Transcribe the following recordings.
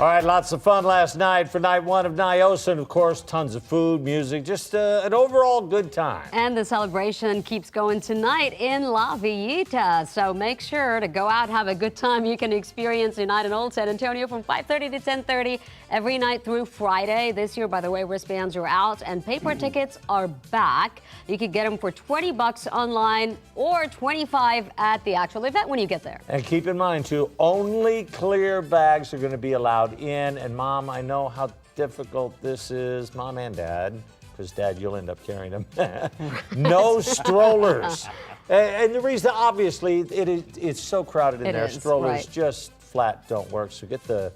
All right, lots of fun last night for night one of Niosa, and of course, tons of food, music, just an overall good time. And the celebration keeps going tonight in La Villita, so make sure to go out, have a good time. You can experience United in Old San Antonio from 5:30 to 10:30 every night through Friday. This year, by the way, wristbands are out and paper tickets are back. You can get them for $20 online or $25 at the actual event when you get there. And keep in mind, too, only clear bags are going to be allowed in. And Mom, I know how difficult this is, Mom and Dad, because Dad, you'll end up carrying them. No strollers. And the reason, obviously, it's so crowded in there. Strollers right. just flat don't work. So get the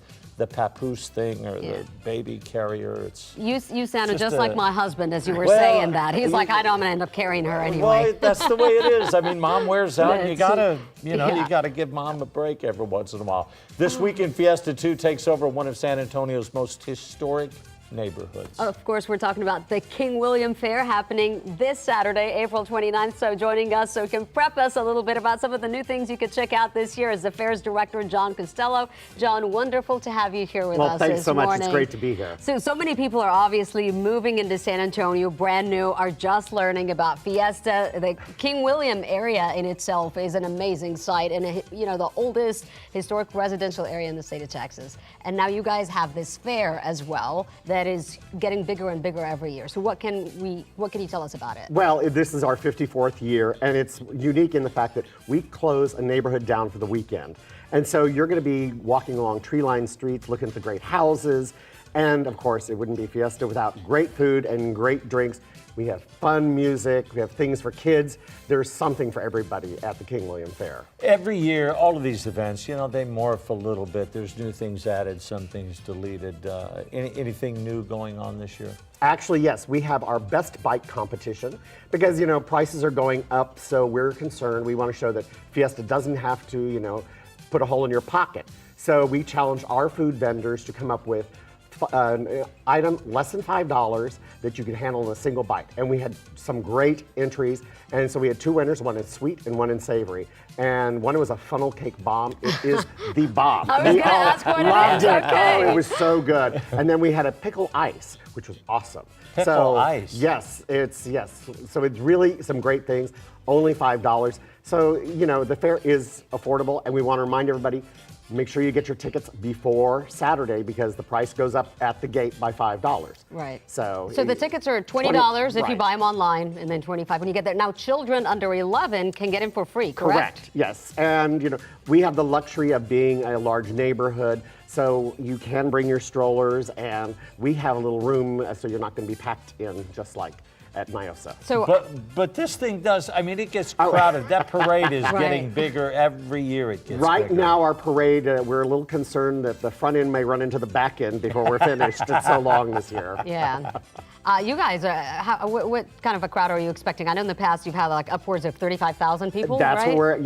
papoose thing or the baby carrier. You sounded just like my husband as you were saying that. He's like, I know I'm going to end up carrying her anyway. Well, that's the way it is. I mean, Mom wears out. You gotta, you gotta give Mom a break every once in a while. This weekend, Fiesta 2 takes over one of San Antonio's most historic neighborhoods. Of course, we're talking about the King William Fair happening this Saturday, April 29th. So joining us so can prep us a little bit about some of the new things you could check out this year is the fair's director, John Costello. John, wonderful to have you here with us this morning. Well, thanks so much. It's great to be here. So many people are obviously moving into San Antonio, brand new, are just learning about Fiesta. The King William area in itself is an amazing site and, the oldest historic residential area in the state of Texas. And now you guys have this fair as well that is getting bigger and bigger every year. So what can you tell us about it? Well, this is our 54th year, and it's unique in the fact that we close a neighborhood down for the weekend. And so you're going to be walking along tree-lined streets, looking at the great houses, and of course, it wouldn't be Fiesta without great food and great drinks. We have fun music, we have things for kids. There's something for everybody at the King William Fair. Every year, all of these events, they morph a little bit. There's new things added, some things deleted. Anything new going on this year? Actually, yes, we have our best bike competition because, prices are going up, so we're concerned. We want to show that Fiesta doesn't have to, put a hole in your pocket. So we challenge our food vendors to come up with an item less than $5 that you can handle in a single bite. And we had some great entries. And so we had two winners, one in sweet and one in savory. And one was a funnel cake bomb. It is the bomb. I was going to ask what loved it is. it. Okay. Oh, it was so good. And then we had a pickle ice, which was awesome. Pickle ice? Yes. So it's really some great things, only $5. So, the fair is affordable, and we want to remind everybody, make sure you get your tickets before Saturday because the price goes up at the gate by $5. Right. So the tickets are $20 if you buy them online, and then $25 when you get there. Now, children under 11 can get in for free, correct? Yes. And, we have the luxury of being a large neighborhood, so you can bring your strollers, and we have a little room so you're not going to be packed in just like at Niosa. So, but this thing does, it gets crowded. That parade is getting bigger every year. It gets Right bigger. now, our parade, we're a little concerned that the front end may run into the back end before we're finished. It's so long this year. Yeah. You guys, what kind of a crowd are you expecting? I know in the past you've had like upwards of 35,000 people, That's right? what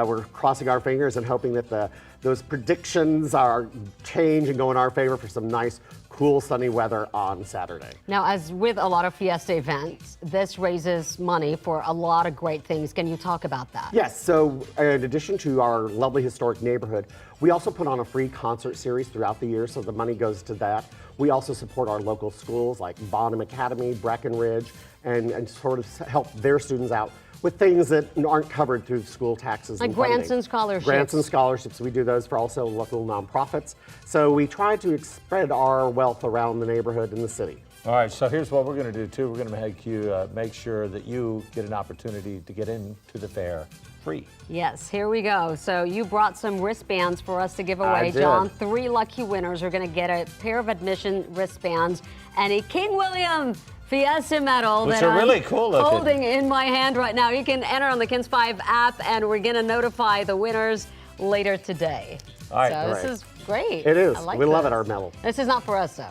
we're crossing our fingers and hoping that those predictions are change and go in our favor for some nice, cool, sunny weather on Saturday. Now, as with a lot of Fiesta events, this raises money for a lot of great things. Can you talk about that? Yes, so in addition to our lovely historic neighborhood, we also put on a free concert series throughout the year, so the money goes to that. We also support our local schools like Bonham Academy, Breckenridge, and sort of help their students out with things that aren't covered through school taxes like and funding. grants and scholarships. Grants and scholarships. We do those for also local nonprofits. So we try to spread our wealth around the neighborhood and the city. All right, so here's what we're going to do, too. We're going to make sure that you get an opportunity to get into the fair free. Yes, here we go. So you brought some wristbands for us to give away, I did. John. 3 lucky winners are going to get a pair of admission wristbands and a King William Fiesta medal Which that are I'm really cool looking. holding in my hand right now. You can enter on the KENS 5 app, and we're going to notify the winners later today. All right, so this is great. It is. I like We love this. it, our medal. This is not for us, though.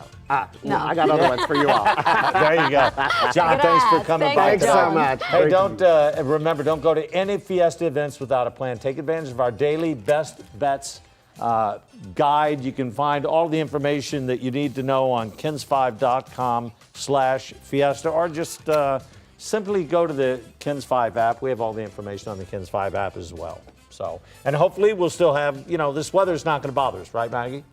No, I got other ones for you all. There you go. John, thanks for coming by. Thank you, Thanks so John. much. Hey, remember, don't go to any Fiesta events without a plan. Take advantage of our daily best bets guide. You can find all the information that you need to know on kens5.com/Fiesta, or just simply go to the KENS 5 app. We have all the information on the KENS 5 app as well. So, and hopefully we'll still have, this weather's not going to bother us, right, Maggie?